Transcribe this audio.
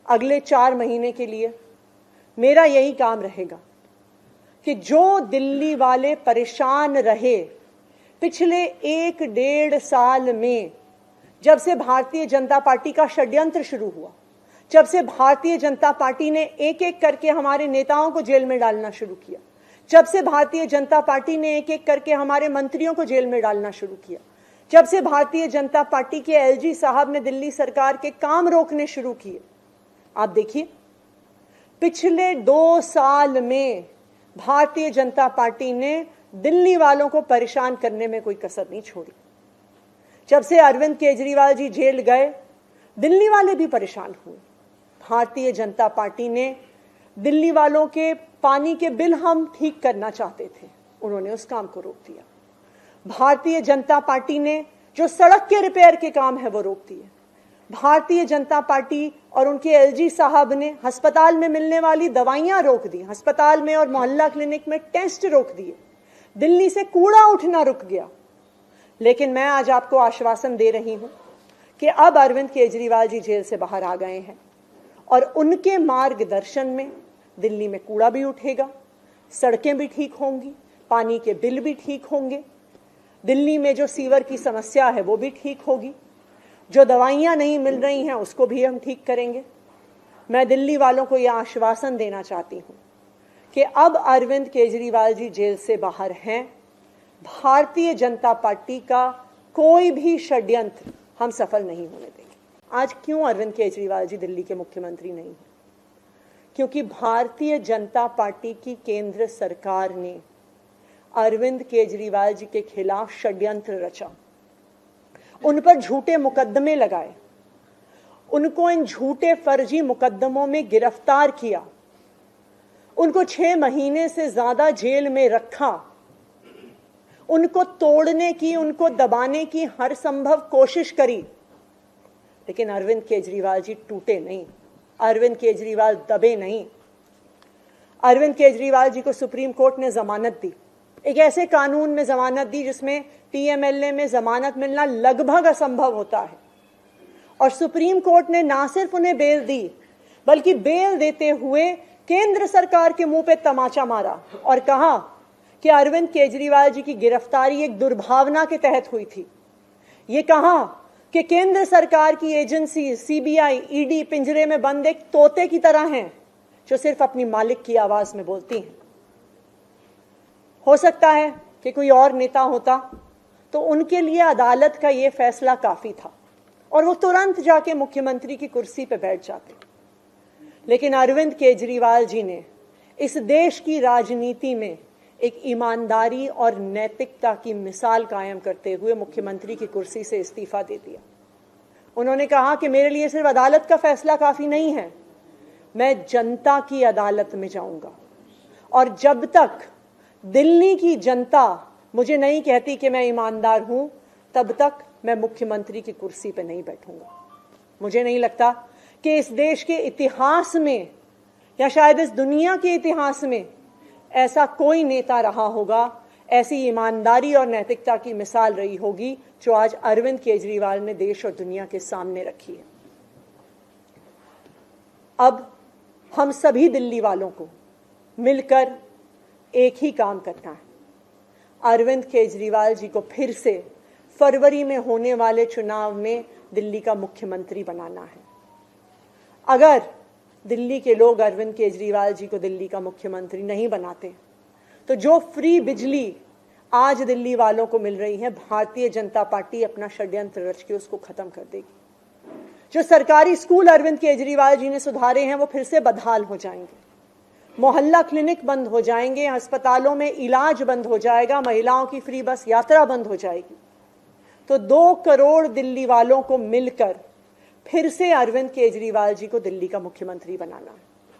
अगले 4 महीने के लिए मेरा यही काम रहेगा कि जो दिल्ली वाले परेशान रहे पिछले 1-1.5 साल में, जब से भारतीय जनता पार्टी का षड्यंत्र शुरू हुआ, जब से भारतीय जनता पार्टी ने एक एक करके हमारे नेताओं को जेल में डालना शुरू किया, जब से भारतीय जनता पार्टी ने एक एक करके हमारे मंत्रियों को जेल में डालना शुरू किया, जब से भारतीय जनता पार्टी के एलजी साहब ने दिल्ली सरकार के काम रोकने शुरू किए, आप देखिए पिछले 2 साल में भारतीय जनता पार्टी ने दिल्ली वालों को परेशान करने में कोई कसर नहीं छोड़ी। जब से अरविंद केजरीवाल जी जेल गए, दिल्ली वाले भी परेशान हुए। भारतीय जनता पार्टी ने दिल्ली वालों के पानी के बिल हम ठीक करना चाहते थे, उन्होंने उस काम को रोक दिया। भारतीय जनता पार्टी ने जो सड़क के रिपेयर के काम है वो रोक दिए। भारतीय जनता पार्टी और उनके एलजी साहब ने अस्पताल में मिलने वाली दवाइयां रोक दी, अस्पताल में और मोहल्ला क्लिनिक में टेस्ट रोक दिए, दिल्ली से कूड़ा उठना रुक गया। लेकिन मैं आज आपको आश्वासन दे रही हूं कि अब अरविंद केजरीवाल जी जेल से बाहर आ गए हैं और उनके मार्गदर्शन में दिल्ली में कूड़ा भी उठेगा, सड़कें भी ठीक होंगी, पानी के बिल भी ठीक होंगे, दिल्ली में जो सीवर की समस्या है वो भी ठीक होगी, जो दवाइयां नहीं मिल रही हैं उसको भी हम ठीक करेंगे। मैं दिल्ली वालों को यह आश्वासन देना चाहती हूं कि अब अरविंद केजरीवाल जी जेल से बाहर हैं, भारतीय जनता पार्टी का कोई भी षड्यंत्र हम सफल नहीं होने देंगे। आज क्यों अरविंद केजरीवाल जी दिल्ली के मुख्यमंत्री नहीं हैं? क्योंकि भारतीय जनता पार्टी की केंद्र सरकार ने अरविंद केजरीवाल जी के खिलाफ षड्यंत्र रचा, उन पर झूठे मुकदमे लगाए, उनको इन झूठे फर्जी मुकदमों में गिरफ्तार किया, उनको 6 महीने से ज्यादा जेल में रखा, उनको तोड़ने की, उनको दबाने की हर संभव कोशिश करी। लेकिन अरविंद केजरीवाल जी टूटे नहीं, अरविंद केजरीवाल दबे नहीं। अरविंद केजरीवाल जी को सुप्रीम कोर्ट ने जमानत दी, एक ऐसे कानून में जमानत दी जिसमें टीएमएलए में जमानत मिलना लगभग असंभव होता है, और सुप्रीम कोर्ट ने ना सिर्फ उन्हें बेल दी बल्कि बेल देते हुए केंद्र सरकार के मुंह पे तमाचा मारा और कहा कि अरविंद केजरीवाल जी की गिरफ्तारी एक दुर्भावना के तहत हुई थी। ये कहा कि केंद्र सरकार की एजेंसी सीबीआई, ईडी पिंजरे में बंद एक तोते की तरह हैं जो सिर्फ अपनी मालिक की आवाज में बोलती हैं। हो सकता है कि कोई और नेता होता तो उनके लिए अदालत का यह फैसला काफी था और वो तुरंत जाके मुख्यमंत्री की कुर्सी पे बैठ जाते। लेकिन अरविंद केजरीवाल जी ने इस देश की राजनीति में एक ईमानदारी और नैतिकता की मिसाल कायम करते हुए मुख्यमंत्री की कुर्सी से इस्तीफा दे दिया। उन्होंने कहा कि मेरे लिए सिर्फ अदालत का फैसला काफी नहीं है, मैं जनता की अदालत में जाऊंगा, और जब तक दिल्ली की जनता मुझे नहीं कहती कि मैं ईमानदार हूं, तब तक मैं मुख्यमंत्री की कुर्सी पर नहीं बैठूंगा। मुझे नहीं लगता कि इस देश के इतिहास में या शायद इस दुनिया के इतिहास में ऐसा कोई नेता रहा होगा, ऐसी ईमानदारी और नैतिकता की मिसाल रही होगी जो आज अरविंद केजरीवाल ने देश और दुनिया के सामने रखी है। अब हम सभी दिल्ली वालों को मिलकर एक ही काम करना है, अरविंद केजरीवाल जी को फिर से फरवरी में होने वाले चुनाव में दिल्ली का मुख्यमंत्री बनाना है। अगर दिल्ली के लोग अरविंद केजरीवाल जी को दिल्ली का मुख्यमंत्री नहीं बनाते तो जो फ्री बिजली आज दिल्ली वालों को मिल रही है, भारतीय जनता पार्टी अपना षड्यंत्र रच के उसको खत्म कर देगी। जो सरकारी स्कूल अरविंद केजरीवाल जी ने सुधारे हैं वो फिर से बदहाल हो जाएंगे, मोहल्ला क्लिनिक बंद हो जाएंगे, अस्पतालों में इलाज बंद हो जाएगा, महिलाओं की फ्री बस यात्रा बंद हो जाएगी। तो 2 करोड़ दिल्ली वालों को मिलकर फिर से अरविंद केजरीवाल जी को दिल्ली का मुख्यमंत्री बनाना है।